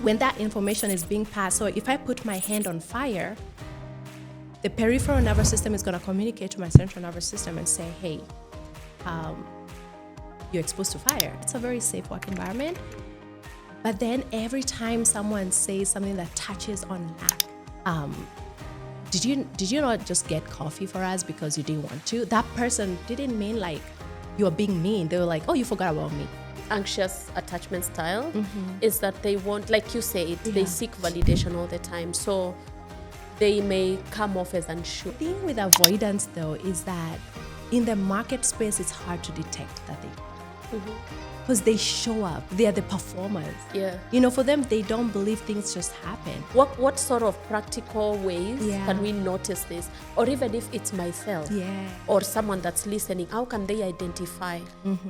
when that information is being passed, so if I put my hand on fire, the peripheral nervous system is going to communicate to my central nervous system and say, hey, you're exposed to fire. It's a very safe work environment. But then every time someone says something that touches on lack, did you not just get coffee for us because you didn't want to? That person didn't mean like you were being mean. They were like, oh, you forgot about me. Anxious attachment style is that they want, like you say, they seek validation all the time. So they may come off as unsure. The thing with avoidance, though, is that in the market space, it's hard to detect that because they show up. They are the performers. Yeah. You know, for them, they don't believe things just happen. What sort of practical ways can we notice this? Or even if it's myself or someone that's listening, how can they identify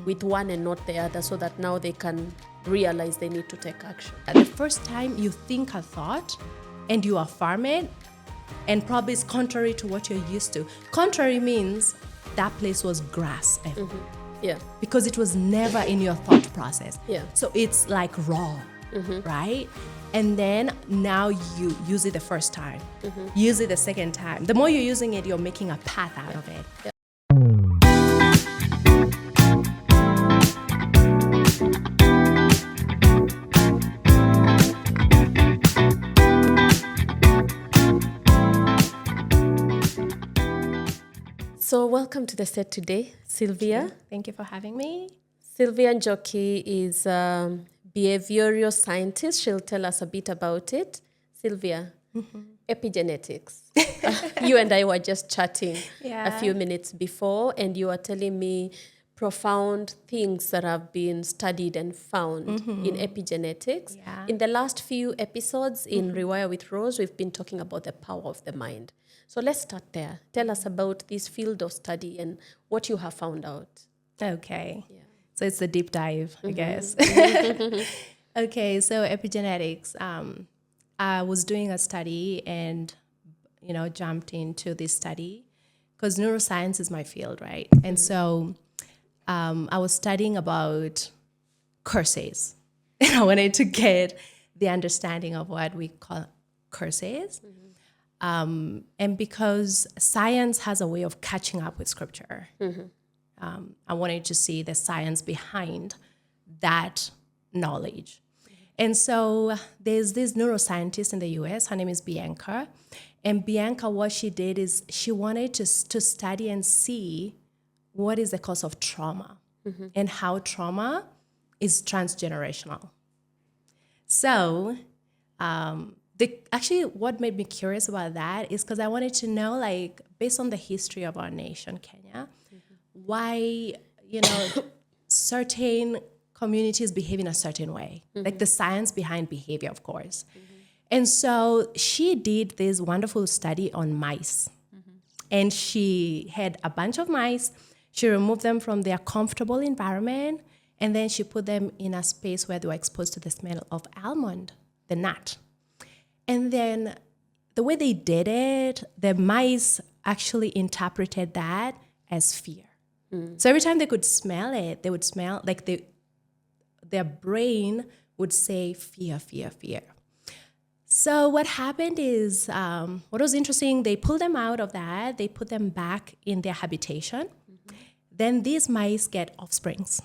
with one and not the other so that now they can realize they need to take action? The first time you think a thought and you affirm it, and probably it's contrary to what you're used to. Contrary means that place was grass. Yeah. Because it was never in your thought process. Yeah. So it's like raw, right? And then now you use it the first time, use it the second time. The more you're using it, you're making a path out of it. Yeah. So welcome to the set today, Sylvia. Thank you for having me. Sylvia Njoki is a behavioral scientist. She'll tell us a bit about it. Sylvia, epigenetics. You and I were just chatting a few minutes before, and you were telling me profound things that have been studied and found in epigenetics. Yeah. In the last few episodes in Rewire with Rose, we've been talking about the power of the mind. So let's start there. Tell us about this field of study and what you have found out. Okay. Yeah. So it's a deep dive, I guess. Okay, so epigenetics. I was doing a study and, jumped into this study because neuroscience is my field, right? And so I was studying about curses. And I wanted to get the understanding of what we call curses. And because science has a way of catching up with scripture, I wanted to see the science behind that knowledge. And so there's this neuroscientist in the US, her name is Bianca. And Bianca, what she did is she wanted to study and see what is the cause of trauma and how trauma is transgenerational. So actually what made me curious about that is because I wanted to know, like, based on the history of our nation, Kenya, why, certain communities behave in a certain way, like the science behind behavior, of course. And so she did this wonderful study on mice. And she had a bunch of mice. She removed them from their comfortable environment, and then she put them in a space where they were exposed to the smell of almond, the nut. And then the way they did it, the mice actually interpreted that as fear. So every time they could smell it, they would smell like their brain would say fear, fear, fear. So what happened is, what was interesting, they pulled them out of that, they put them back in their habitation. Then these mice get offsprings.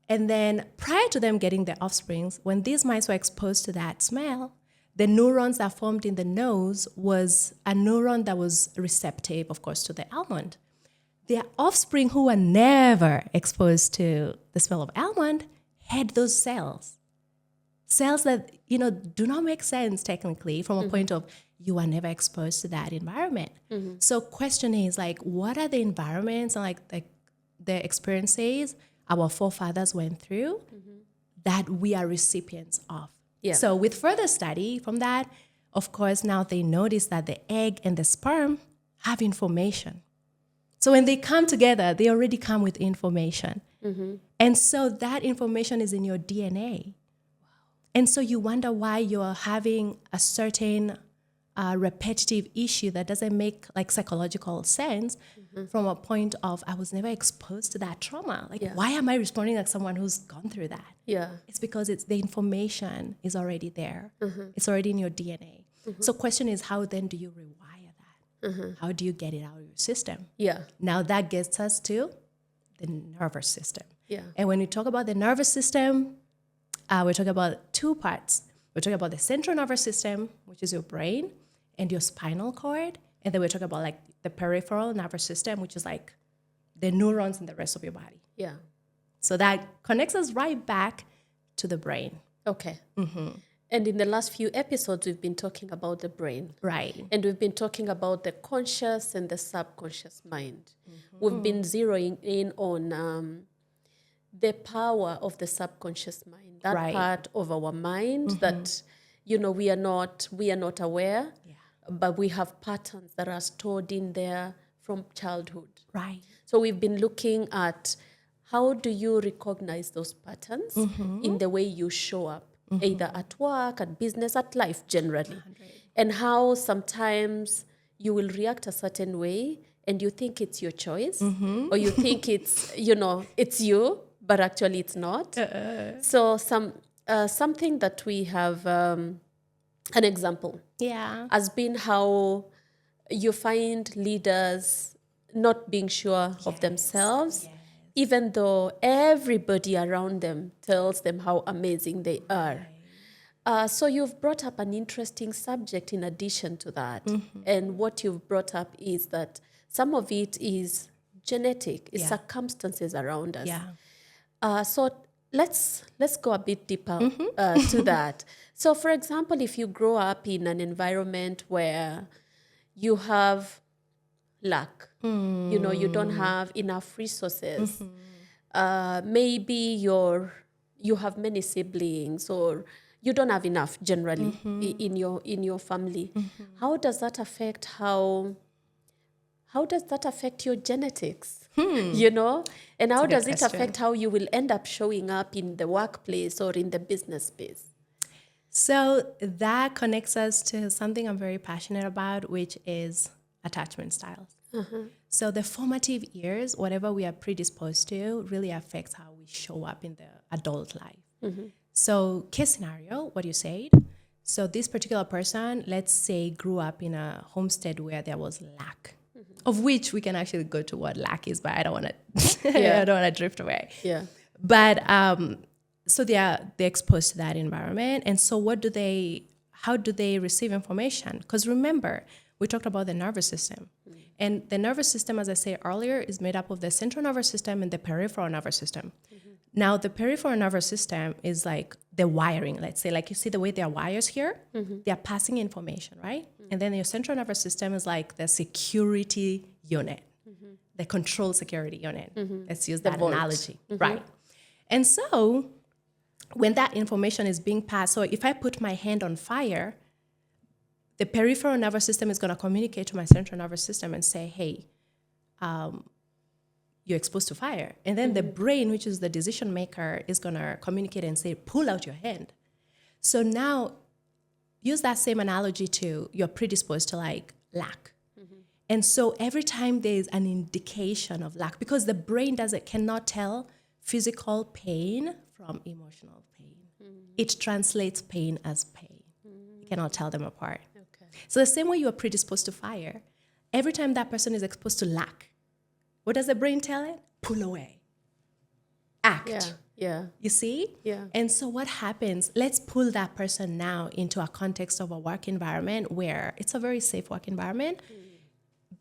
And then prior to them getting their offsprings, when these mice were exposed to that smell, the neurons that formed in the nose was a neuron that was receptive, of course, to the almond. Their offspring who were never exposed to the smell of almond had those cells. Cells that, do not make sense technically from a point of you were never exposed to that environment. So question is, like, what are the environments and like the experiences our forefathers went through that we are recipients of? Yeah. So with further study from that, of course, now they notice that the egg and the sperm have information. So when they come together, they already come with information. And so that information is in your DNA. Wow. And so you wonder why you're having a certain repetitive issue that doesn't make like psychological sense from a point of I was never exposed to that trauma. Like, why am I responding like someone who's gone through that? Yeah. It's because the information is already there. It's already in your DNA. So question is, how then do you rewire that? How do you get it out of your system? Yeah. Now that gets us to the nervous system. Yeah. And when we talk about the nervous system, we're talking about two parts. We're talking about the central nervous system, which is your brain, and your spinal cord. And then we're talking about like the peripheral nervous system, which is like the neurons in the rest of your body. Yeah. So that connects us right back to the brain. Okay. And in the last few episodes, we've been talking about the brain. Right. And we've been talking about the conscious and the subconscious mind. We've been zeroing in on the power of the subconscious mind, that part of our mind that, we are not aware, but we have patterns that are stored in there from childhood. Right. So we've been looking at how do you recognize those patterns in the way you show up, either at work, at business, at life generally. And how sometimes you will react a certain way and you think it's your choice or you think it's, it's you, but actually it's not. So something that we have, an example has been how you find leaders not being sure of themselves, even though everybody around them tells them how amazing they are. So you've brought up an interesting subject in addition to that. And what you've brought up is that some of it is genetic, it's circumstances around us. So let's go a bit deeper to that. So for example, if you grow up in an environment where you have lack, you don't have enough resources, maybe you have many siblings or you don't have enough generally in your family. How does that affect your genetics? And how does it affect how you will end up showing up in the workplace or in the business space? So that connects us to something I'm very passionate about, which is attachment styles. So the formative years, whatever we are predisposed to, really affects how we show up in the adult life. So case scenario, what you said. So this particular person, let's say, grew up in a homestead where there was lack, of which we can actually go to what lack is, but I don't want to. I don't want to drift away. Yeah. But so they're exposed to that environment, and so how do they receive information? Because remember, we talked about the nervous system, and the nervous system, as I said earlier, is made up of the central nervous system and the peripheral nervous system. Now, the peripheral nervous system is like the wiring, let's say, like you see the way there are wires here, they are passing information, right? And then your central nervous system is like the security unit, the control security unit. Let's use that analogy, right? And so when that information is being passed, so if I put my hand on fire, the peripheral nervous system is going to communicate to my central nervous system and say, hey, you're exposed to fire. And then the brain, which is the decision maker, is going to communicate and say, pull out your hand. So now use that same analogy to you're predisposed to like lack. And so every time there's an indication of lack, because the brain cannot tell physical pain from emotional pain. It translates pain as pain. You cannot tell them apart. So the same way you are predisposed to fire, every time that person is exposed to lack, what does the brain tell it? Pull away. Act. Yeah. You see? Yeah. And so what happens, let's pull that person now into a context of a work environment where it's a very safe work environment.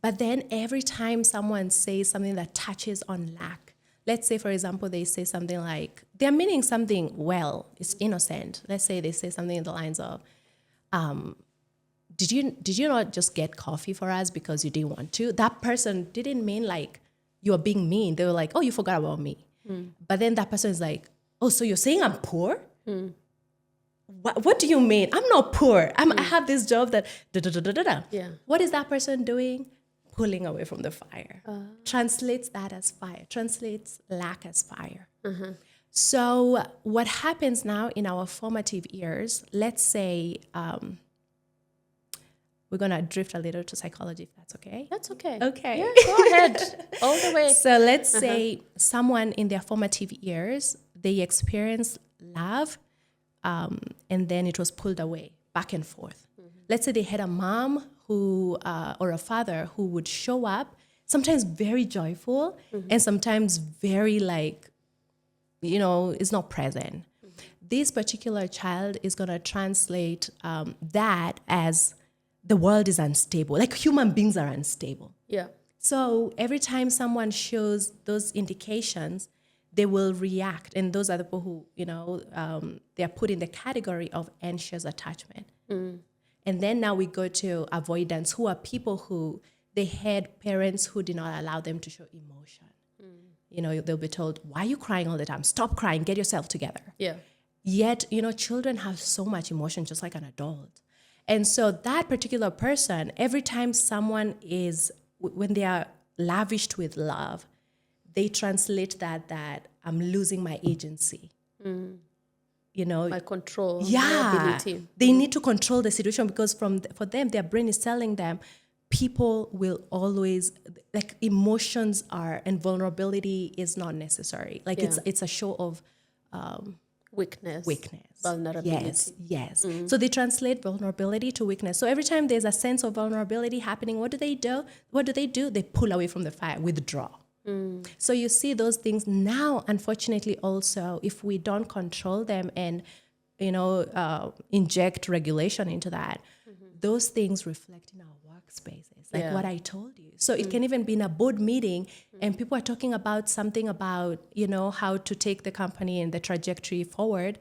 But then every time someone says something that touches on lack, let's say, for example, they say something like, they're meaning something well, it's innocent. Let's say they say something in the lines of, did you not just get coffee for us because you didn't want to? That person didn't mean like you are being mean. They were like, oh, you forgot about me. But then that person is like, oh, so you're saying I'm poor? What do you mean? I'm not poor. I have this job that da-da-da-da-da-da. Yeah. What is that person doing? Pulling away from the fire. Translates that as fire. Translates lack as fire. So what happens now in our formative years, let's say we're going to drift a little to psychology, if that's okay. That's okay. Okay. Yeah, go ahead. All the way. So let's say someone in their formative years, they experienced love, and then it was pulled away, back and forth. Let's say they had a mom who, or a father who would show up, sometimes very joyful, and sometimes very is not present. This particular child is going to translate that as the world is unstable, like human beings are unstable. Yeah. So every time someone shows those indications, they will react. And those are the people who, they are put in the category of anxious attachment. And then now we go to avoidance, who are people who they had parents who did not allow them to show emotion. They'll be told, why are you crying all the time? Stop crying, get yourself together. Yeah. Yet, children have so much emotion just like an adult. And so that particular person, every time someone when they are lavished with love, they translate that I'm losing my agency. My control, my Yeah. ability. They need to control the situation because for them, their brain is telling them people will always, emotions and vulnerability is not necessary. It's a show of Weakness. Vulnerability. Vulnerability. Yes. So they translate vulnerability to weakness. So every time there's a sense of vulnerability happening, what do they do? They pull away from the fire, withdraw. So you see those things now, unfortunately, also, if we don't control them and, inject regulation into that, those things reflect in our workspaces, like what I told you. So it can even be in a board meeting and people are talking about something about, how to take the company and the trajectory forward.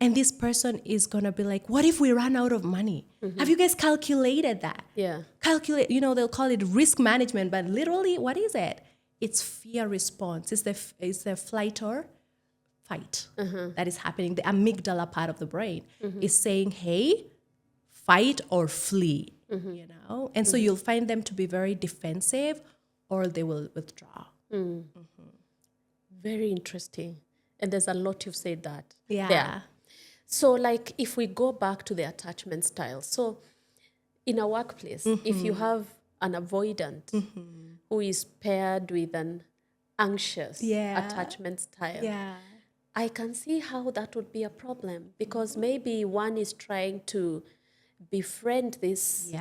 And this person is going to be like, what if we run out of money? Have you guys calculated that? Yeah. They'll call it risk management, but literally, what is it? It's fear response. It's the flight or fight that is happening. The amygdala part of the brain is saying, hey, fight or flee, And so you'll find them to be very defensive or they will withdraw. Very interesting. And there's a lot you've said that. Yeah. There. So if we go back to the attachment style. So in a workplace, if you have an avoidant who is paired with an anxious attachment style, I can see how that would be a problem because maybe one is trying to befriend this,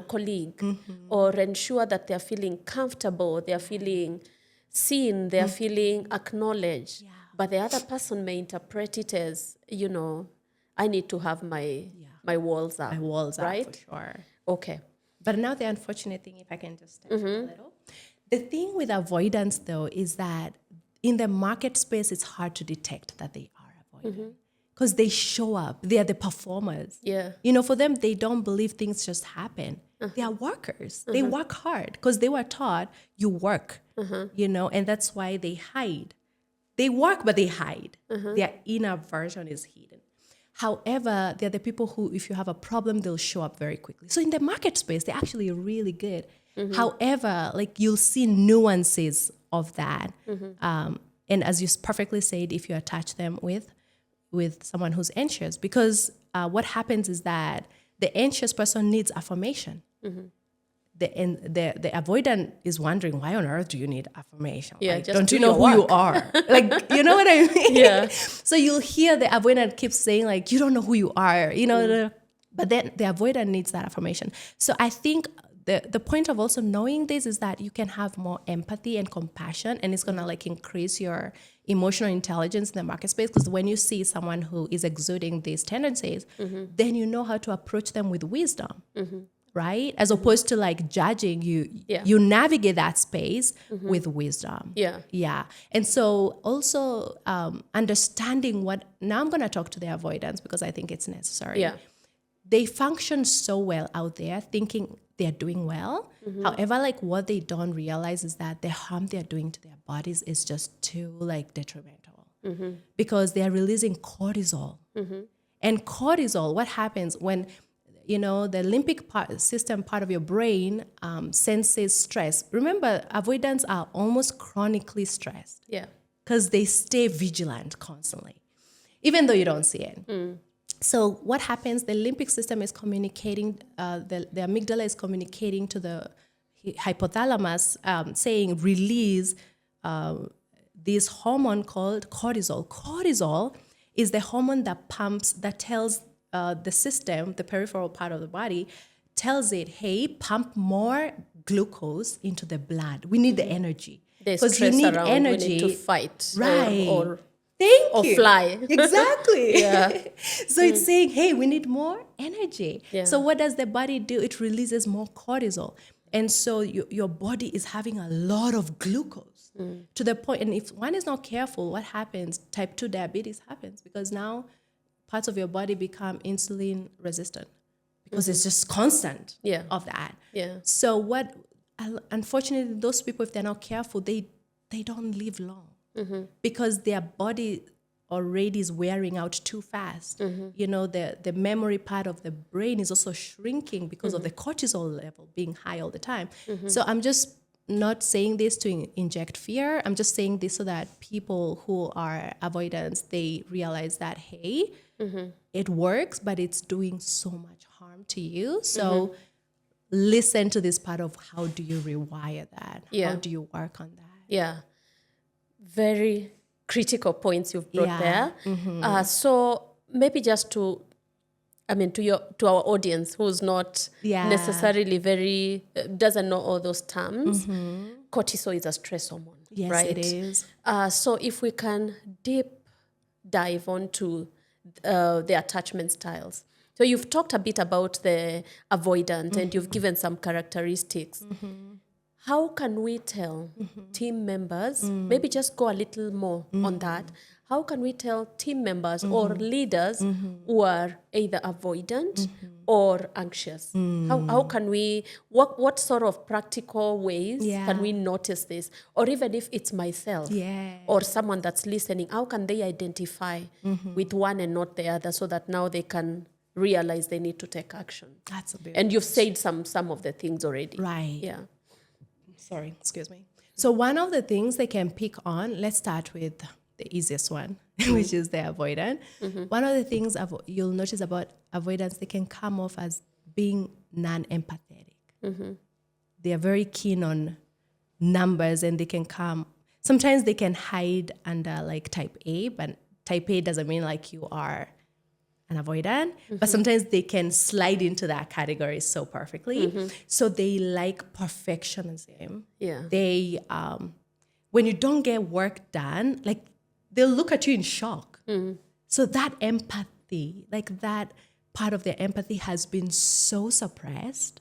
colleague or ensure that they're feeling comfortable, they're feeling seen, they're feeling acknowledged. But the other person may interpret it as, I need to have my walls up. My walls right? up, for sure. Okay. But now the unfortunate thing, if I can just touch a little, the thing with avoidance, though, is that in the market space, it's hard to detect that they are avoidant because they show up. They are the performers. Yeah. For them, they don't believe things just happen. They are workers. They work hard because they were taught you work, and that's why they hide. They work, but they hide. Their inner version is hidden. However, they're the people who, if you have a problem, they'll show up very quickly. So in the market space, they're actually really good. However, you'll see nuances of that. And as you perfectly said, if you attach them with someone who's anxious, because what happens is that the anxious person needs affirmation. The avoidant is wondering, why on earth do you need affirmation? Yeah, don't you know who you are? You know what I mean? Yeah. So you'll hear the avoidant keep saying, you don't know who you are, but then the avoidant needs that affirmation. So I think the point of also knowing this is that you can have more empathy and compassion, and it's going to increase your emotional intelligence in the market space, because when you see someone who is exuding these tendencies, then you know how to approach them with wisdom. Right? As opposed to judging, you navigate that space with wisdom. Yeah. And so also understanding now I'm going to talk to the avoidance because I think it's necessary. Yeah. They function so well out there thinking they're doing well. However, what they don't realize is that the harm they're doing to their bodies is just too detrimental because they're releasing cortisol. And cortisol, what happens when the limbic system part of your brain senses stress. Remember, avoidants are almost chronically stressed. Yeah. Because they stay vigilant constantly, even though you don't see it. So what happens? The limbic system is communicating, the amygdala is communicating to the hypothalamus, saying release this hormone called cortisol. Cortisol is the hormone that tells the system, the peripheral part of the body, tells it, hey, pump more glucose into the blood. We need the energy. Because you need energy. We need to fight. Right. Or Thank you. Fly. Exactly. Yeah. So it's saying, hey, we need more energy. Yeah. So what does the body do? It releases more cortisol. And so your body is having a lot of glucose to the point. And if one is not careful, what happens? Type 2 diabetes happens because now parts of your body become insulin resistant because it's just constant of that. Yeah. So unfortunately, those people, if they're not careful, they don't live long because their body already is wearing out too fast. You know, the memory part of the brain is also shrinking because of the cortisol level being high all the time. So I'm just not saying this to inject fear. I'm just saying this so that people who are avoidants, they realize that, hey, it works, but it's doing so much harm to you. So listen to this part of how do you rewire that? Yeah. How do you work on that? Yeah. Very critical points you've brought there. So maybe just to our audience who's not necessarily doesn't know all those terms, cortisol is a stress hormone, yes, right? It is. So if we can deep dive onto the attachment styles. So you've talked a bit about the avoidant and you've given some characteristics. How can we tell team members, maybe just go a little more on that, how can we tell team members or leaders who are either avoidant or anxious? How can we, what sort of practical ways can we notice this? Or even if it's myself or someone that's listening, how can they identify with one and not the other so that now they can realize they need to take action? That's a big And you've said some of the things already. Right. Yeah. Sorry, excuse me. So one of the things they can pick on, let's start with the easiest one, which is the avoidant. One of the things you'll notice about avoidance, they can come off as being non-empathetic. They are very keen on numbers and they can sometimes they can hide under like type A, but type A doesn't mean like you are an avoidant, but sometimes they can slide into that category so perfectly. So they like perfectionism. Yeah. They, when you don't get work done, like they'll look at you in shock. So that empathy, like that part of their empathy has been so suppressed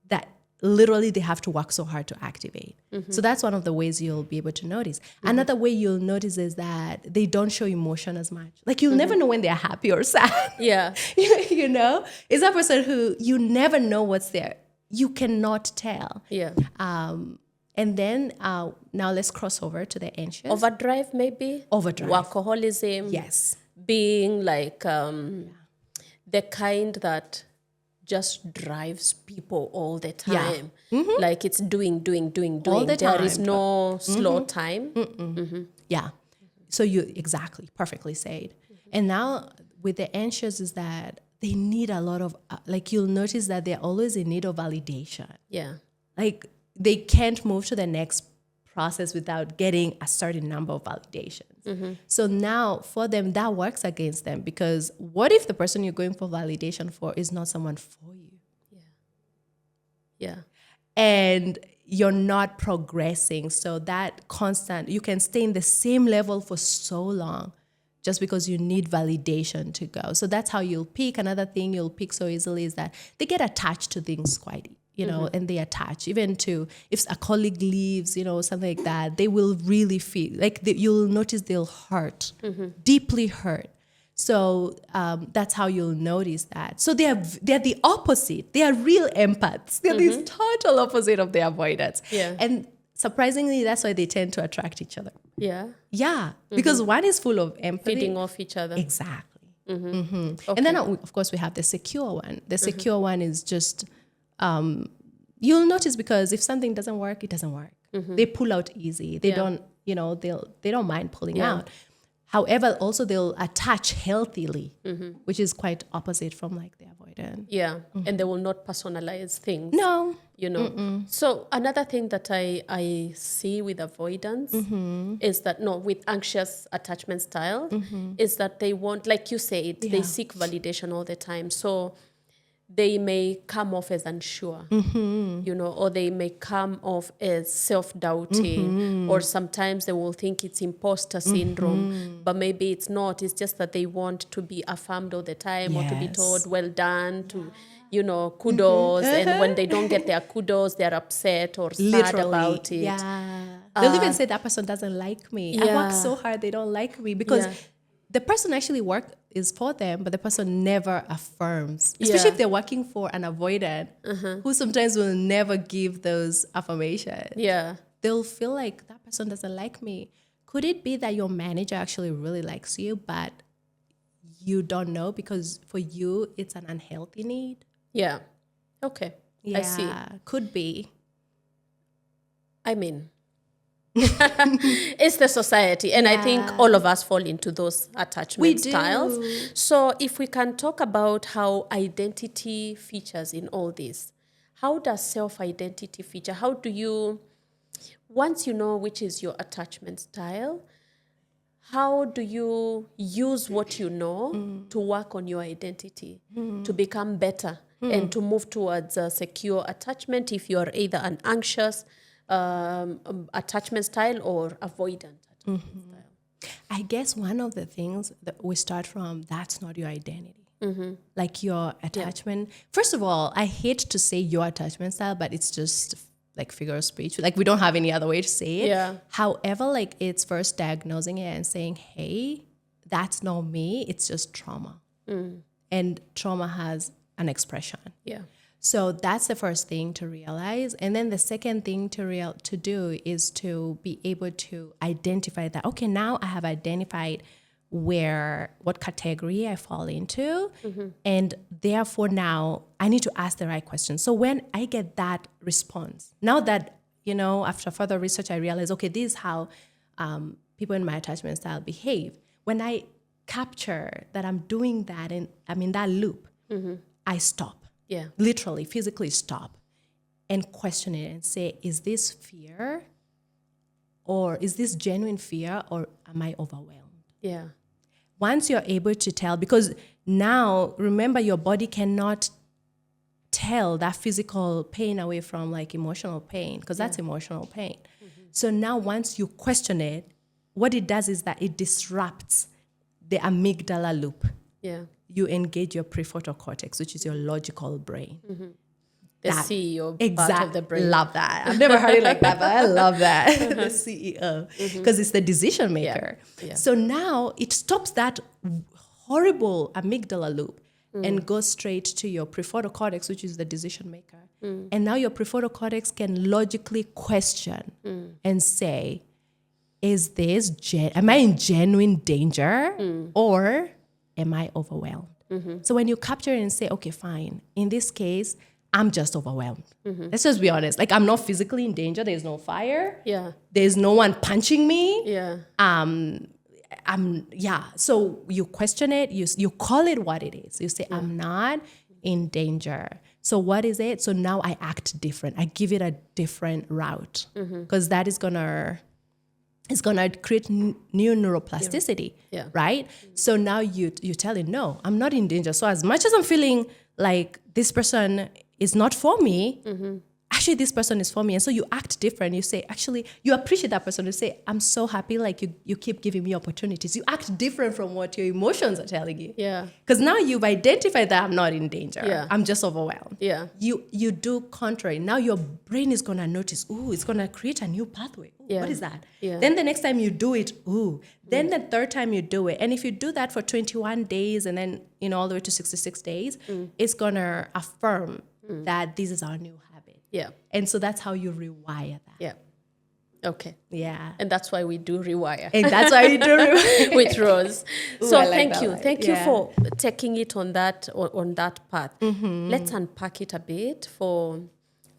that literally they have to work so hard to activate. So that's one of the ways you'll be able to notice. Another way you'll notice is that they don't show emotion as much. Like you'll never know when they're happy or sad. Yeah. You know? It's a person who you never know what's there. You cannot tell. Yeah. And then now let's cross over to the anxious. Overdrive maybe? Overdrive. Workaholism. Yes. Being like the kind that just drives people all the time. Like it's doing. All the time. There is no slow time. Yeah. So you exactly, perfectly said. And now with the anxious is that they need a lot of, like you'll notice that they're always in need of validation. Yeah. Like they can't move to the next process without getting a certain number of validations. So now for them, that works against them because what if the person you're going for validation for is not someone for you? Yeah. And you're not progressing. So that constant, you can stay in the same level for so long just because you need validation to go. So that's how you'll pick. Another thing you'll pick so easily is that they get attached to things quite and they attach even to if a colleague leaves, something like that, they will really feel like you'll notice they'll hurt, deeply hurt. So that's how you'll notice that. So they're the opposite. They are real empaths. They're this total opposite of the avoidance. Yeah. And surprisingly, that's why they tend to attract each other. Yeah. Yeah, because one is full of empathy. Feeding off each other. Exactly. Okay. And then, of course, we have the secure one. The secure one is just... you'll notice because if something doesn't work, it doesn't work. They pull out easy. They don't, they don't mind pulling out. However, also they'll attach healthily, which is quite opposite from like the avoidant. Yeah. And they will not personalize things. No. You know. So another thing that I see with avoidance is that, no, with anxious attachment style, is that they want, like you said, they seek validation all the time. So they may come off as unsure, you know, or they may come off as self-doubting, or sometimes they will think it's imposter syndrome, but maybe it's not. It's just that they want to be affirmed all the time, or to be told, well done, to, you know, kudos. And when they don't get their kudos, they're upset or sad about it. Yeah. They'll even say that person doesn't like me. I work so hard, they don't like me, because the person actually work is for them, but the person never affirms. Especially if they're working for an avoidant who sometimes will never give those affirmations. Yeah. They'll feel like that person doesn't like me. Could it be that your manager actually really likes you, but you don't know because for you it's an unhealthy need? Yeah. Okay. Yeah, I see. Could be. I mean, it's the society, and I think all of us fall into those attachment styles. So if we can talk about how identity features in all this, how does self-identity feature? How do you, once you know which is your attachment style, how do you use what you know to work on your identity, to become better and to move towards a secure attachment if you are either an anxious attachment style or avoidant attachment style? I guess one of the things that we start from, that's not your identity. Like your attachment. First of all, I hate to say your attachment style, but it's just like figure of speech. Like we don't have any other way to say it. Yeah. However, like it's first diagnosing it and saying, hey, that's not me. It's just trauma. And trauma has an expression. Yeah. So that's the first thing to realize. And then the second thing to do is to be able to identify that, okay, now I have identified what category I fall into. And therefore now I need to ask the right questions. So when I get that response, now that, you know, after further research, I realize, okay, this is how people in my attachment style behave. When I capture that I'm doing that and I'm in that loop, I stop. Yeah. Literally, physically stop and question it and say, is this fear, or is this genuine fear, or am I overwhelmed? Yeah. Once you're able to tell, because now, remember, your body cannot tell that physical pain away from like emotional pain, because that's emotional pain. So now once you question it, what it does is that it disrupts the amygdala loop. Yeah. You engage your prefrontal cortex, which is your logical brain. The CEO part of the brain. Love that. I've never heard it like that, but I love that. The CEO, because it's the decision maker. Yeah. So now it stops that horrible amygdala loop and goes straight to your prefrontal cortex, which is the decision maker. And now your prefrontal cortex can logically question and say, is this, am I in genuine danger or am I overwhelmed? So when you capture it and say, okay, fine, in this case, I'm just overwhelmed. Let's just be honest. Like, I'm not physically in danger. There's no fire. Yeah. There's no one punching me. Yeah. So you question it. You call it what it is. You say, I'm not in danger. So what is it? So now I act different. I give it a different route, because that is it's gonna create new neuroplasticity, right? So now you tell it, no, I'm not in danger. So as much as I'm feeling like this person is not for me, actually this person is for me. And so you act different. You say, actually, you appreciate that person. You say, I'm so happy, like you keep giving me opportunities. You act different from what your emotions are telling you. Yeah. Because now you've identified that I'm not in danger. Yeah. I'm just overwhelmed. Yeah. You do contrary. Now your brain is gonna notice, it's gonna create a new pathway. Yeah. What is that? Yeah. Then the next time you do it, Then the third time you do it. And if you do that for 21 days and then, all the way to 66 days, it's gonna affirm that this is our new habit. Yeah. And so that's how you rewire that. Yeah. Okay. Yeah. And that's why we do Rewire. And that's why you do Rewire. With Rose. So thank you. Line. Thank you for taking it on that path. Let's unpack it a bit for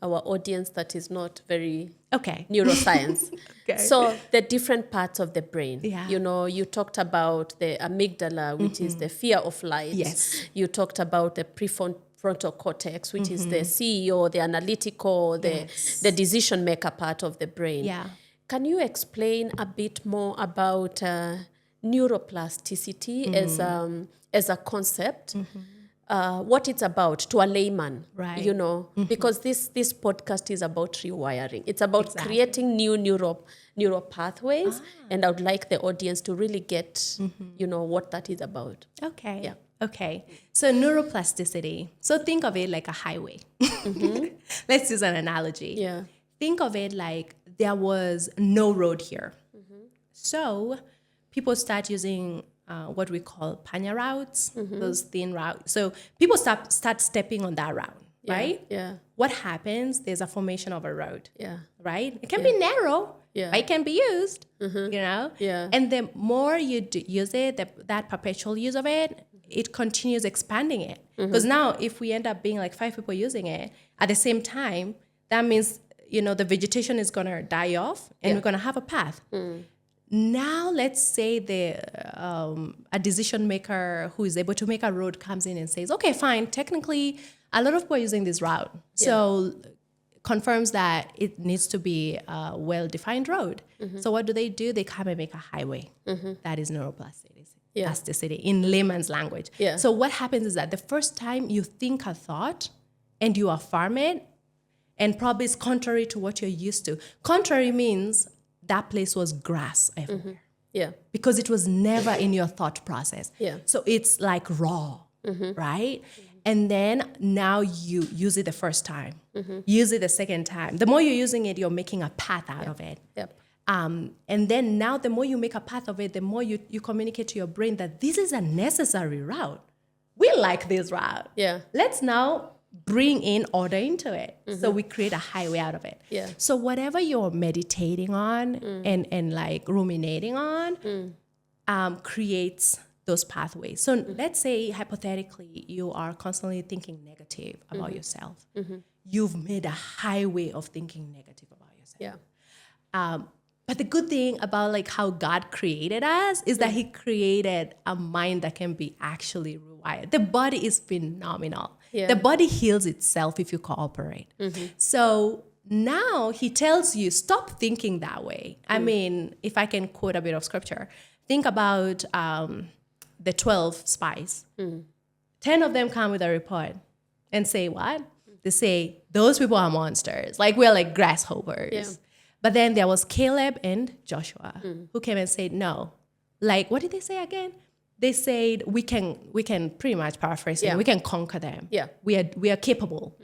our audience that is not very Okay. neuroscience. Okay. So the different parts of the brain. Yeah. You know, you talked about the amygdala, which is the fear of light. Yes. You talked about the prefrontal cortex, which is the CEO, the analytical, the decision maker part of the brain. Yeah. Can you explain a bit more about neuroplasticity as a concept? What it's about to a layman, Right. you know, because this podcast is about rewiring. It's about creating new neural pathways, and I would like the audience to really get, you know, what that is about. Okay. Yeah. Okay. So neuroplasticity. So think of it like a highway. Let's use an analogy. Yeah. Think of it like there was no road here. So people start using what we call panya routes, those thin routes. So people start stepping on that route, right? Yeah. What happens? There's a formation of a road, Yeah. right? It can be narrow, Yeah. but it can be used, you know? Yeah. And the more you use it, that perpetual use of it, it continues expanding it. Because now if we end up being like 5 people using it at the same time, that means, you know, the vegetation is going to die off and we're going to have a path. Now, let's say a decision maker who is able to make a road comes in and says, okay, fine, technically, a lot of people are using this route. So confirms that it needs to be a well-defined road. So what do? They come and make a highway. That is neuroplasticity in layman's language. Yeah. So what happens is that the first time you think a thought and you affirm it, and probably it's contrary to what you're used to. Contrary means that place was grass everywhere. Yeah. Because it was never in your thought process. Yeah. So it's like raw, right? And then now you use it the first time, use it the second time. The more you're using it, you're making a path out of it. Yep. And then now the more you make a path of it, the more you communicate to your brain that this is a necessary route. We like this route. Yeah. Let's now bring in order into it. So we create a highway out of it. Yeah. So whatever you're meditating on and like ruminating on creates those pathways. So let's say hypothetically you are constantly thinking negative about yourself. You've made a highway of thinking negative about yourself. Yeah. But the good thing about like how God created us is that he created a mind that can be actually rewired. The body is phenomenal. Yeah. The body heals itself if you cooperate. So now he tells you, stop thinking that way. I mean, if I can quote a bit of scripture, think about the 12 spies. 10 of them come with a report and say what? They say, those people are monsters. Like we're like grasshoppers. Yeah. But then there was Caleb and Joshua who came and said, no. Like, what did they say again? They said, we can pretty much paraphrase it. We can conquer them. Yeah. We are capable.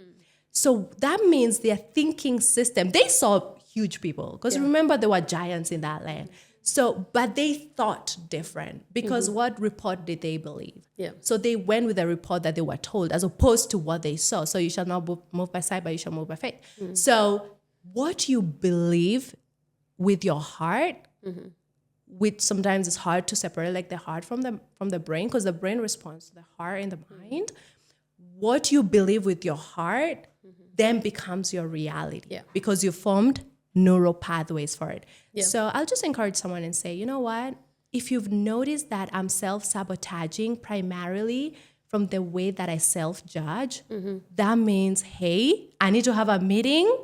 So that means their thinking system, they saw huge people. Because remember, there were giants in that land. So, but they thought different because what report did they believe? Yeah. So they went with the report that they were told as opposed to what they saw. So you shall not move by sight, but you shall move by faith. So what you believe with your heart, which sometimes it's hard to separate like the heart from the brain because the brain responds to the heart and the mind. What you believe with your heart then becomes your reality because you formed neural pathways for it. Yeah. So I'll just encourage someone and say, you know what? If you've noticed that I'm self-sabotaging primarily from the way that I self-judge, that means, hey, I need to have a meeting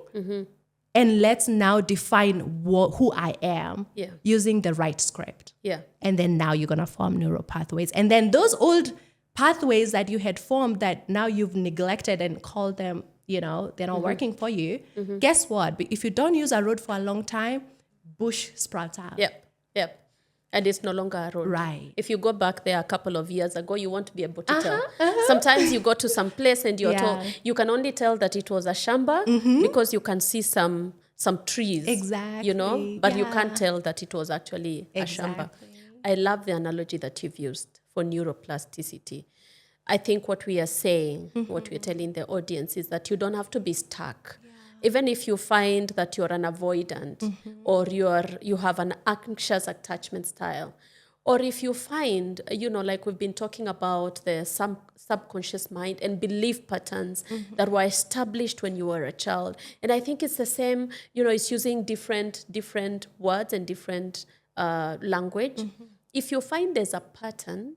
and let's now define who I am using the right script. Yeah. And then now you're going to form neural pathways. And then those old pathways that you had formed that now you've neglected and called them, you know, they're not working for you. Guess what? If you don't use a road for a long time, bush sprouts out. Yep. And it's no longer a road. Right. If you go back there a couple of years ago, you won't be able to tell. Sometimes you go to some place and you're told, you can only tell that it was a shamba because you can see some trees. Exactly. You know, but you can't tell that it was actually a shamba. I love the analogy that you've used for neuroplasticity. I think what we are saying, what we're telling the audience is that you don't have to be stuck. Even if you find that you're an avoidant or you have an anxious attachment style Or if you find, like we've been talking about the subconscious mind and belief patterns that were established when you were a child. And I think it's the same, it's using different words and different language. If you find there's a pattern,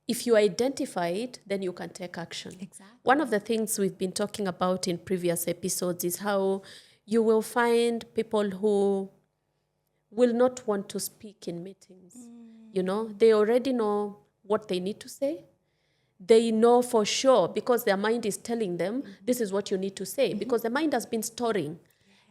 if you identify it, then you can take action. Exactly. One of the things we've been talking about in previous episodes is how you will find people who will not want to speak in meetings. They already know what they need to say. They know for sure because their mind is telling them this is what you need to say because the mind has been storing.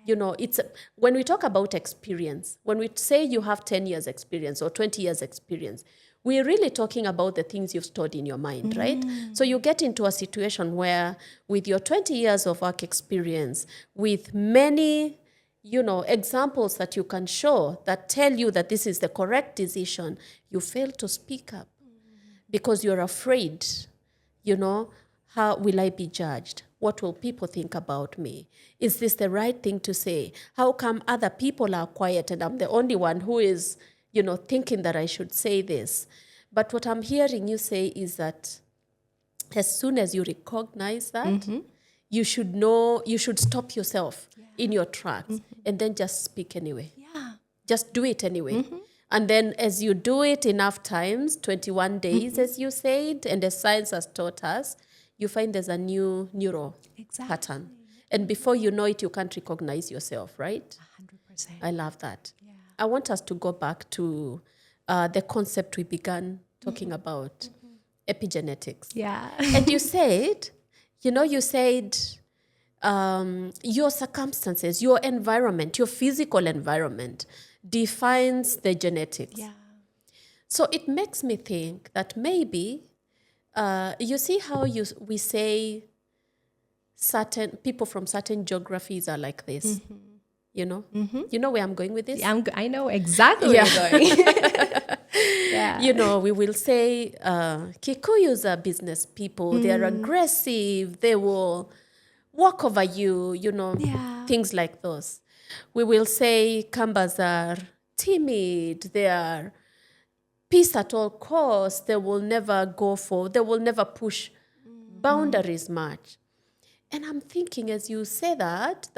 It's when we talk about experience, when we say you have 10 years experience or 20 years experience, we're really talking about the things you've stored in your mind, right? So you get into a situation where with your 20 years of work experience, with many, examples that you can show that tell you that this is the correct decision, you fail to speak up because you're afraid, how will I be judged? What will people think about me? Is this the right thing to say? How come other people are quiet and I'm the only one who is, thinking that I should say this? But what I'm hearing you say is that as soon as you recognize that, you should stop yourself in your tracks and then just speak anyway. Yeah. Just do it anyway. And then as you do it enough times, 21 days, as you said, and as science has taught us, you find there's a new neural pattern. And before you know it, you can't recognize yourself, right? 100%. I love that. Yeah. I want us to go back to the concept we began talking about, epigenetics. Yeah. And you said, your circumstances, your environment, your physical environment defines the genetics. Yeah. So it makes me think that maybe, you see how we say certain people from certain geographies are like this, You know where I'm going with this? I know exactly where you're going. Yeah. We will say Kikuyus are business people. They're aggressive. They will walk over you, things like those. We will say Kambas are timid. They are peace at all costs. They will never push boundaries much. And I'm thinking as you say that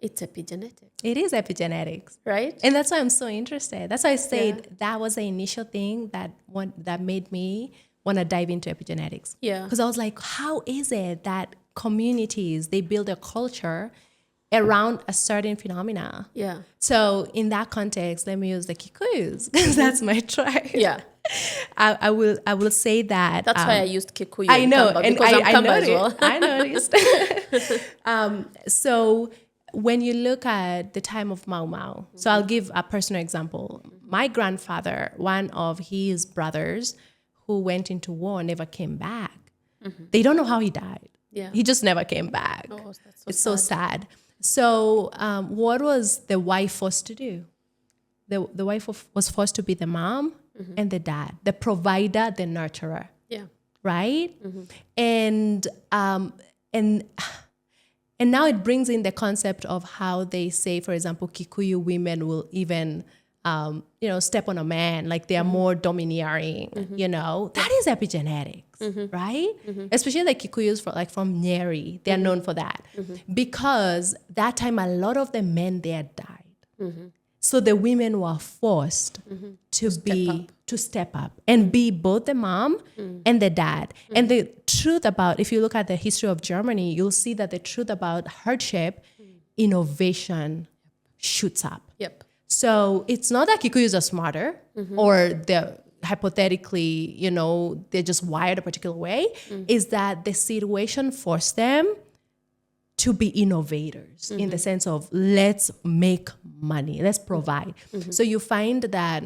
it's epigenetics. It is epigenetics. Right? And that's why I'm so interested. That's why I said that was the initial thing that made me want to dive into epigenetics. Yeah. Because I was like, how is it that communities, they build a culture around a certain phenomena? Yeah. So in that context, let me use the Kikuyus because that's my tribe. Yeah. I will say that. That's why I used Kikuyu. I know, Kamba, and because I'm Kamba as noticed. well. I noticed. So when you look at the time of Mau Mau, so I'll give a personal example. My grandfather, one of his brothers who went into war, never came back. They don't know how he died. Yeah. He just never came back. Oh, that's so it's so sad. So what was the wife forced to do? The wife was forced to be the mom and the dad, the provider, the nurturer. Yeah. Right? And now it brings in the concept of how they say, for example, Kikuyu women will even, step on a man, like they are more domineering, That is epigenetics, right? Especially like Kikuyus from Nyeri, they are known for that. Because that time, a lot of the men there died. So the women were forced to step up and be both the mom and the dad. And the truth about, if you look at the history of Germany, you'll see that the truth about hardship, innovation shoots up. Yep. So it's not that Kikuyus are smarter or they're hypothetically, they're just wired a particular way. Is that the situation forced them to be innovators in the sense of let's make money, let's provide. So you find that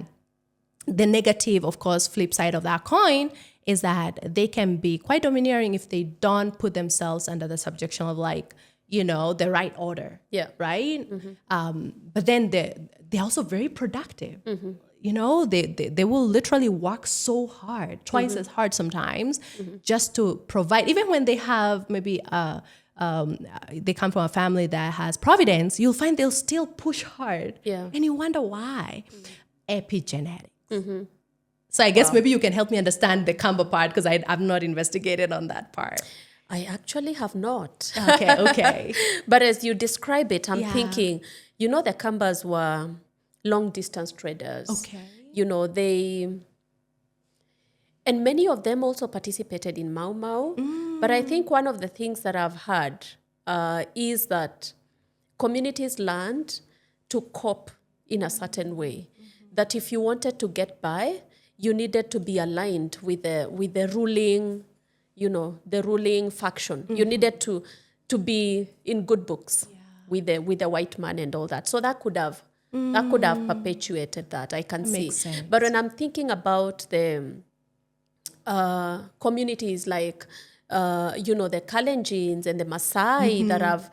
the negative, of course, flip side of that coin is that they can be quite domineering if they don't put themselves under the subjection of the right order. Yeah. Right? But then they're also very productive. They will literally work so hard, twice as hard sometimes, just to provide. Even when they have maybe they come from a family that has providence, you'll find they'll still push hard. Yeah. And you wonder why. Epigenetics. So I guess maybe you can help me understand the Kamba part, because I've not investigated on that part. I actually have not. Okay. But as you describe it, I'm Yeah. thinking, the Kambas were long distance traders. Okay. And many of them also participated in Mau Mau. But I think one of the things that I've heard is that communities learned to cope in a certain way. That if you wanted to get by, you needed to be aligned with the ruling, the ruling faction. You needed to be in good books with the white man and all that. So that could have perpetuated that. I can see. Makes sense. But when I'm thinking about the communities like the Kalenjins and the Maasai that have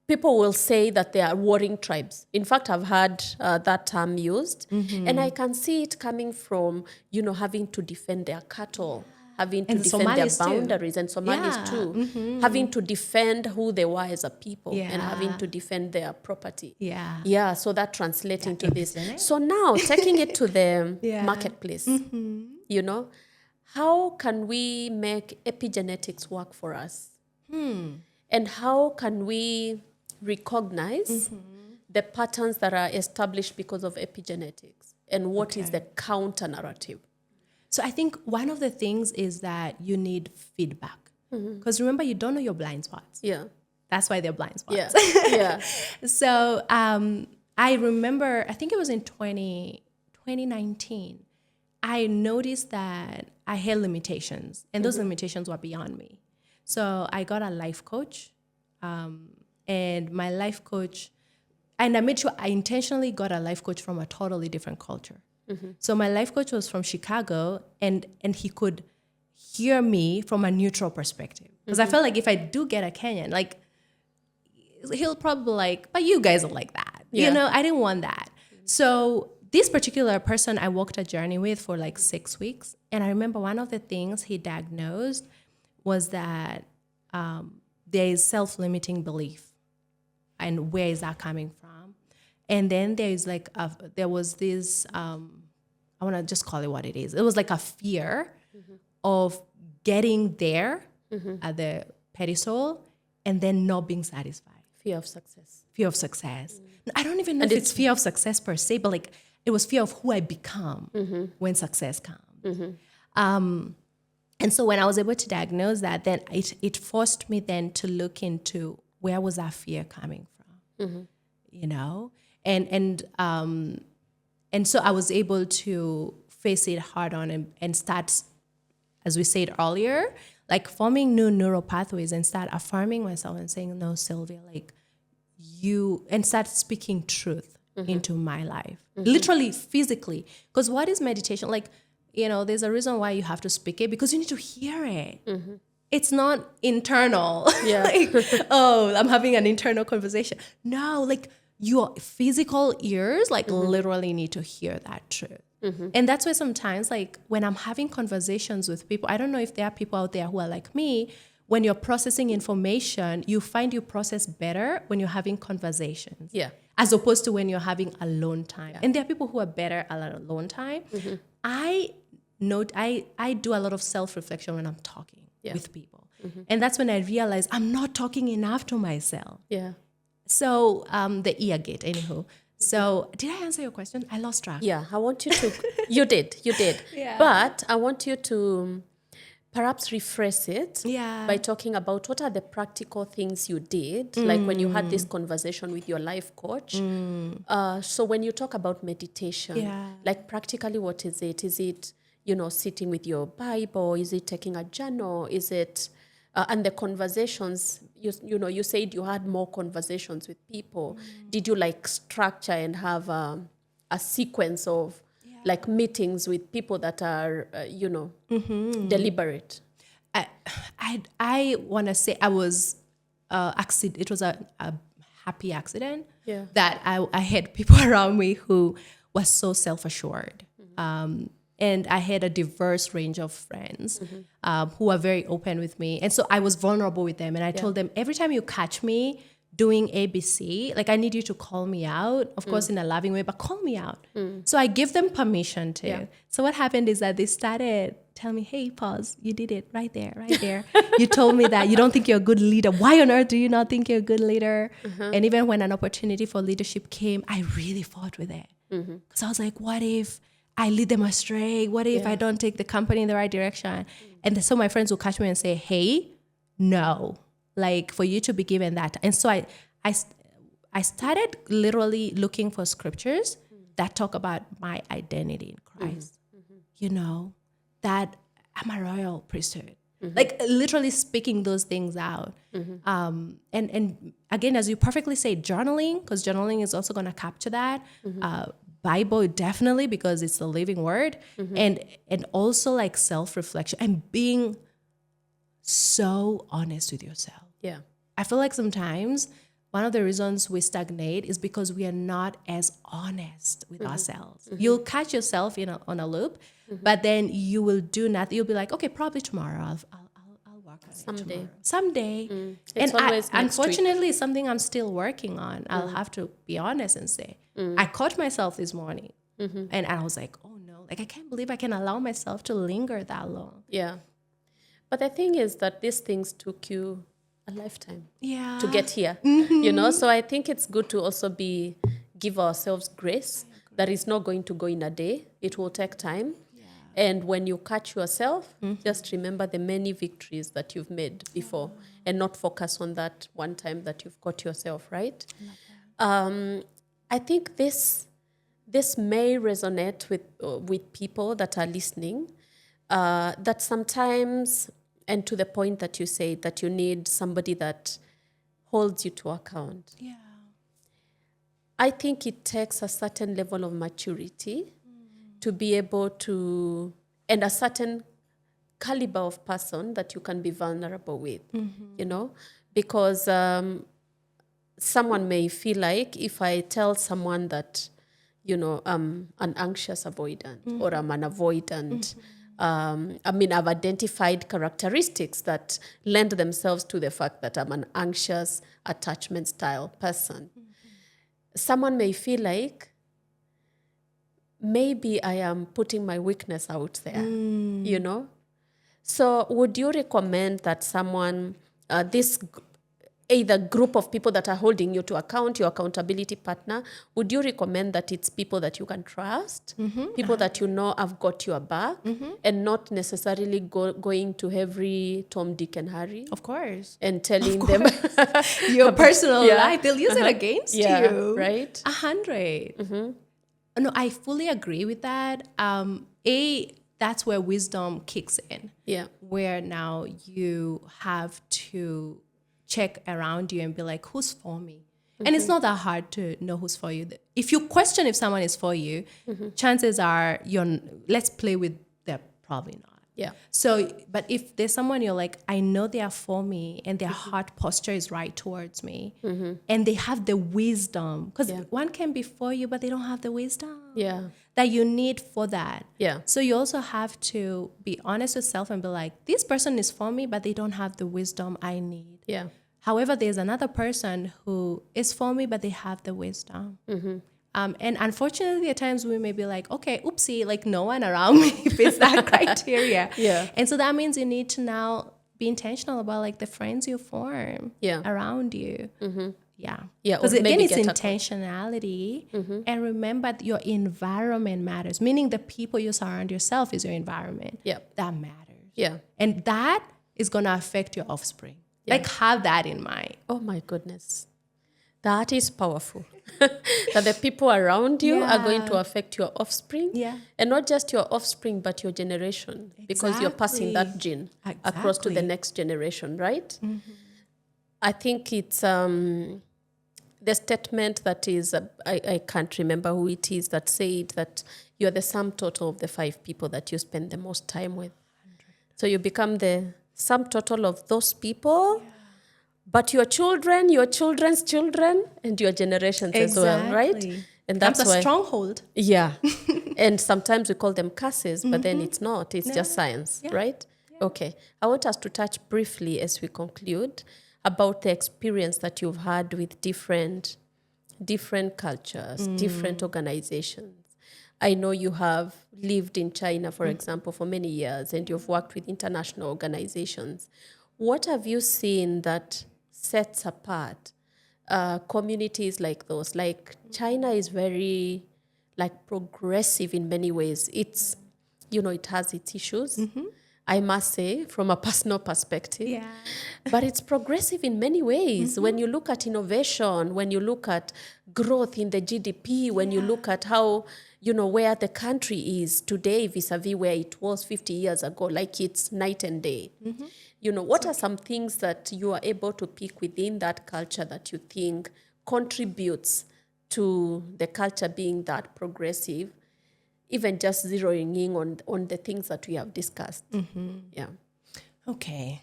people will say that they are warring tribes. In fact, I've heard that term used, and I can see it coming from having to defend their cattle, having to And defend Somalis their too. boundaries, and Somalis too, having to defend who they were as a people, and having to defend their property. Yeah. So that translates into this. isn't it? So now taking it to the marketplace, how can we make epigenetics work for us? And how can we recognize the patterns that are established because of epigenetics? And what is the counter narrative? So I think one of the things is that you need feedback. Because remember, you don't know your blind spots. Yeah. That's why they're blind spots. Yeah. So I remember, I think it was in 2019, I noticed that I had limitations, and those limitations were beyond me. So I got a life coach, and my life coach, and I made sure I intentionally got a life coach from a totally different culture. So my life coach was from Chicago, and he could hear me from a neutral perspective. Because I felt like if I do get a Kenyan, like, he'll probably like, but you guys are like that. Yeah. I didn't want that. So this particular person I walked a journey with for like 6 weeks. And I remember one of the things he diagnosed was that there is self-limiting belief. And where is that coming from? And then there was this, I want to just call it what it is. It was like a fear of getting there at the pedestal and then not being satisfied. Fear of success. Fear of success. I don't even know if it's fear of success per se, but like it was fear of who I become when success comes. And so when I was able to diagnose that, then it forced me then to look into where was that fear coming from, and so I was able to face it head on and start, as we said earlier, like forming new neural pathways and start affirming myself and saying, no, Sylvia, like you, and start speaking truth into my life, literally, physically. Because what is meditation? Like, there's a reason why you have to speak it, because you need to hear it. It's not internal. Yeah. Like, oh, I'm having an internal conversation. No, like your physical ears, like literally need to hear that truth. And that's why sometimes, like when I'm having conversations with people, I don't know if there are people out there who are like me, when you're processing information, you find you process better when you're having conversations. Yeah. As opposed to when you're having alone time. And there are people who are better at alone time. I do a lot of self-reflection when I'm talking with people. And that's when I realize I'm not talking enough to myself. Yeah. So the ear gate, anywho. So did I answer your question? I lost track. Yeah, I want you to, you did. Yeah. But I want you to perhaps rephrase it Yeah. by talking about what are the practical things you did, like when you had this conversation with your life coach. So when you talk about meditation, like practically what is it? Is it, sitting with your Bible? Is it taking a journal? Is it, and the conversations, you said you had more conversations with people. Did you like structure and have a sequence of like meetings with people that are, deliberate? I want to say I was, it was a happy accident that I had people around me who were so self-assured. And I had a diverse range of friends who were very open with me. And so I was vulnerable with them. And I told them, every time you catch me doing ABC. Like, I need you to call me out, of course, in a loving way, but call me out. So I give them permission to. Yeah. So what happened is that they started telling me, hey, pause, you did it right there, right there. You told me that you don't think you're a good leader. Why on earth do you not think you're a good leader? And even when an opportunity for leadership came, I really fought with it. Because I was like, what if I lead them astray? What if I don't take the company in the right direction? And so my friends will catch me and say, hey, no, like for you to be given that. And so I started literally looking for scriptures that talk about my identity in Christ. You know, that I'm a royal priesthood. Like literally speaking those things out. And again, as you perfectly say, journaling, because journaling is also going to capture that. Bible, definitely, because it's the living word. And also like self-reflection and being so honest with yourself. Yeah. I feel like sometimes one of the reasons we stagnate is because we are not as honest with ourselves. You'll catch yourself on a loop, but then you will do nothing. You'll be like, okay, probably tomorrow. I'll work on it someday. It's always next unfortunately, it's something I'm still working on. I'll have to be honest and say, I caught myself this morning, and I was like, oh no, like I can't believe I can allow myself to linger that long. Yeah. But the thing is that these things took you a lifetime to get here, you know? So I think it's good to also give ourselves grace that it's not going to go in a day. It will take time. Yeah. And when you catch yourself, just remember the many victories that you've made before and not focus on that one time that you've caught yourself, right? I think this may resonate with people that are listening, that sometimes, and to the point that you say that you need somebody that holds you to account. Yeah. I think it takes a certain level of maturity to be able to, and a certain caliber of person that you can be vulnerable with, you know, because someone may feel like if I tell someone that, you know, I'm an anxious avoidant or I'm an avoidant, I've identified characteristics that lend themselves to the fact that I'm an anxious attachment style person. Someone may feel like maybe I am putting my weakness out there, you know? So would you recommend that someone, either group of people that are holding you to account, your accountability partner, would you recommend that it's people that you can trust, people that you know have got your back, and not necessarily going to every Tom, Dick, and Harry? Of course. And telling them your personal life. They'll use it against you. Right? 100. No, I fully agree with that. That's where wisdom kicks in. Yeah. Where now you have to check around you and be like, who's for me? And it's not that hard to know who's for you. If you question if someone is for you, chances are let's play with they're probably not. Yeah. So, but if there's someone you're like, I know they are for me and their heart posture is right towards me and they have the wisdom, because one can be for you, but they don't have the wisdom that you need for that. Yeah. So you also have to be honest with yourself and be like, this person is for me, but they don't have the wisdom I need. Yeah. However, there's another person who is for me, but they have the wisdom. And unfortunately, at times we may be like, okay, oopsie, like no one around me fits that criteria. And so that means you need to now be intentional about like the friends you form around you. Yeah. Because again, it's intentionality. And remember that your environment matters, meaning the people you surround yourself is your environment. That matters. Yeah. And that is going to affect your offspring. Like have that in mind. Oh my goodness. That is powerful. That the people around you are going to affect your offspring. Yeah. And not just your offspring, but your generation. Because you're passing that gene across to the next generation, right? I think it's the statement that is, I can't remember who it is that said that you're the sum total of the 5 people that you spend the most time with. 100. So you become the sum total of those people. But your children, your children's children, and your generations as well, right? And that's a stronghold. Yeah. And sometimes we call them curses, but then it's not. It's just science, right? Yeah. Okay. I want us to touch briefly as we conclude about the experience that you've had with different cultures, different organizations. I know you have lived in China, for example, for many years, and you've worked with international organizations. What have you seen that sets apart communities like those? Like China is very progressive in many ways. It's, it has its issues, I must say, from a personal perspective. Yeah. But it's progressive in many ways. When you look at innovation, when you look at growth in the GDP, when you look at how, where the country is today vis-a-vis where it was 50 years ago, like it's night and day. What are some things that you are able to pick within that culture that you think contributes to the culture being that progressive, even just zeroing in on the things that we have discussed? Yeah. Okay.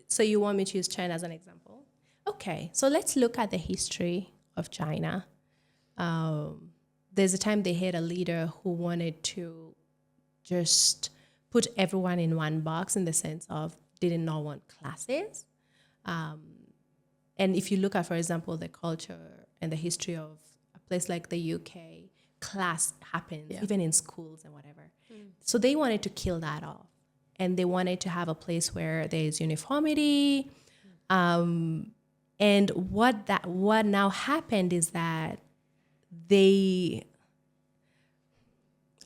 So you want me to use China as an example? Okay. So let's look at the history of China. There's a time they had a leader who wanted to just put everyone in one box, in the sense of did not want classes. And if you look at, for example, the culture and the history of a place like the UK, class happens even in schools and whatever. So they wanted to kill that off. And they wanted to have a place where there is uniformity. And what now happened is that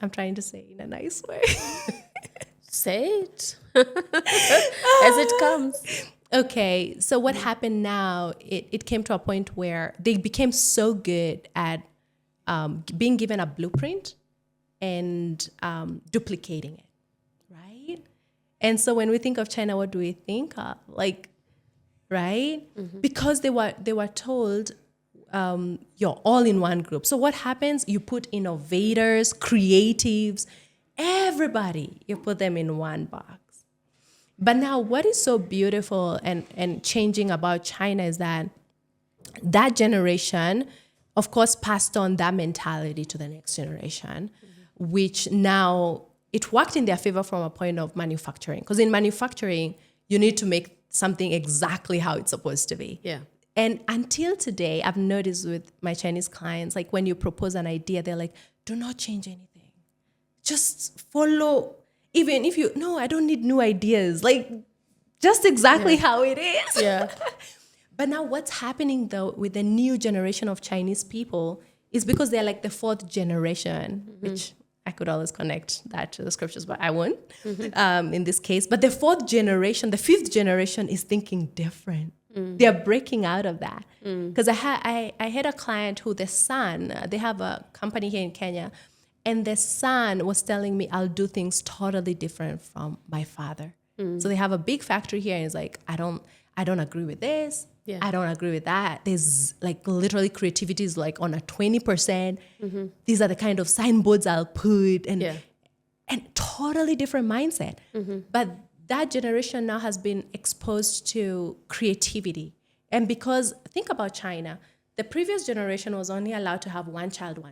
I'm trying to say it in a nice way. Say it as it comes. Okay, so what happened now, it came to a point where they became so good at being given a blueprint and duplicating it, right? And so when we think of China, what do we think of? Right? Because they were told, you're all in one group. So what happens? You put innovators, creatives, everybody, you put them in one box. But now what is so beautiful and changing about China is that generation, of course, passed on that mentality to the next generation, which now it worked in their favor from a point of manufacturing. Because in manufacturing, you need to make something exactly how it's supposed to be. Yeah. And until today, I've noticed with my Chinese clients, like when you propose an idea, they're like, do not change anything. Just follow, even if I don't need new ideas, like just exactly how it is. Yeah. But now what's happening though with the new generation of Chinese people is because they're like the fourth generation, which I could always connect that to the scriptures, but I won't in this case. But the fifth generation is thinking different. They're breaking out of that. Because I had a client who the son, they have a company here in Kenya, and the son was telling me, I'll do things totally different from my father. So they have a big factory here, and it's like, I don't agree with this. Yeah. I don't agree with that. There's like literally creativity is like on a 20%. These are the kind of signboards I'll put and totally different mindset. But that generation now has been exposed to creativity. And because think about China, the previous generation was only allowed to have one child,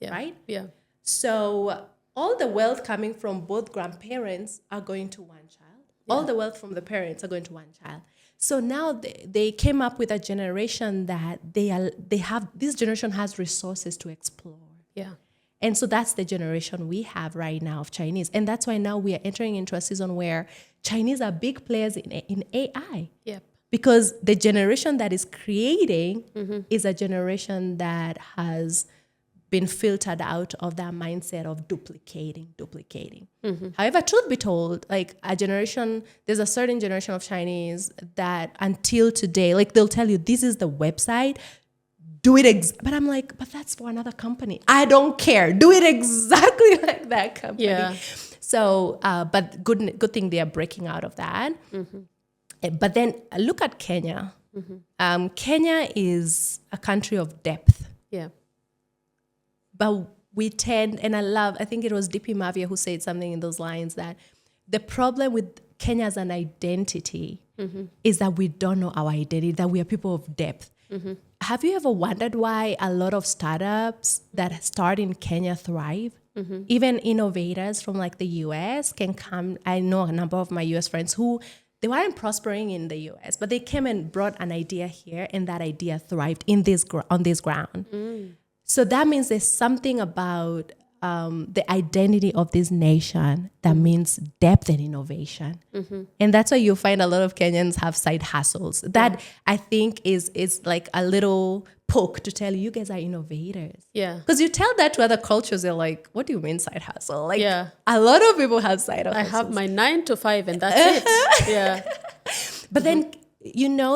right? Yeah. So all the wealth coming from both grandparents are going to one child. Yeah. All the wealth from the parents are going to one child. So now they came up with a generation that this generation has resources to explore. Yeah. And so that's the generation we have right now of Chinese. And that's why now we are entering into a season where Chinese are big players in AI. Yep. Because the generation that is creating is a generation that has been filtered out of that mindset of duplicating. However, truth be told, like there's a certain generation of Chinese that until today, like they'll tell you, this is the website, do it. But I'm like, but that's for another company. I don't care. Do it exactly like that company. Yeah. So, but good thing they are breaking out of that. But then look at Kenya. Kenya is a country of depth. Yeah. But we tend, and I think it was D.P. Mavia who said something in those lines, that the problem with Kenya as an identity is that we don't know our identity, that we are people of depth. Have you ever wondered why a lot of startups that start in Kenya thrive? Even innovators from like the US can come. I know a number of my US friends who they weren't prospering in the US, but they came and brought an idea here, and that idea thrived in on this ground. So that means there's something about the identity of this nation that means depth and innovation. And that's why you find a lot of Kenyans have side hustles. That I think is like a little poke to tell you guys are innovators. Yeah. Because you tell that to other cultures, they're like, what do you mean side hustle? Like a lot of people have side hustles. I have my 9 to 5 and that's it. Yeah. But then,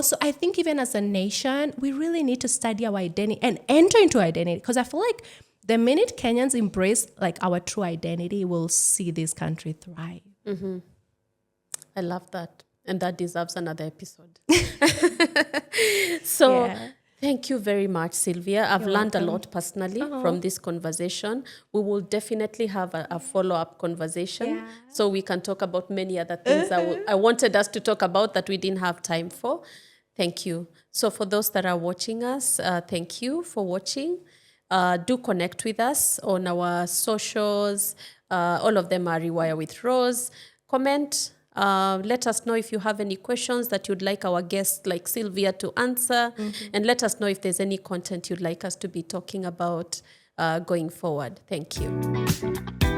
so I think even as a nation, we really need to study our identity and enter into identity, because I feel like the minute Kenyans embrace like our true identity, we'll see this country thrive. I love that. And that deserves another episode. So thank you very much, Sylvia. I've learned a lot personally from this conversation. We will definitely have a follow-up conversation so we can talk about many other things I wanted us to talk about that we didn't have time for. Thank you. So for those that are watching us, thank you for watching. Do connect with us on our socials. All of them are Rewire with Rose. Comment. Let us know if you have any questions that you'd like our guests like Sylvia to answer. And let us know if there's any content you'd like us to be talking about going forward. Thank you.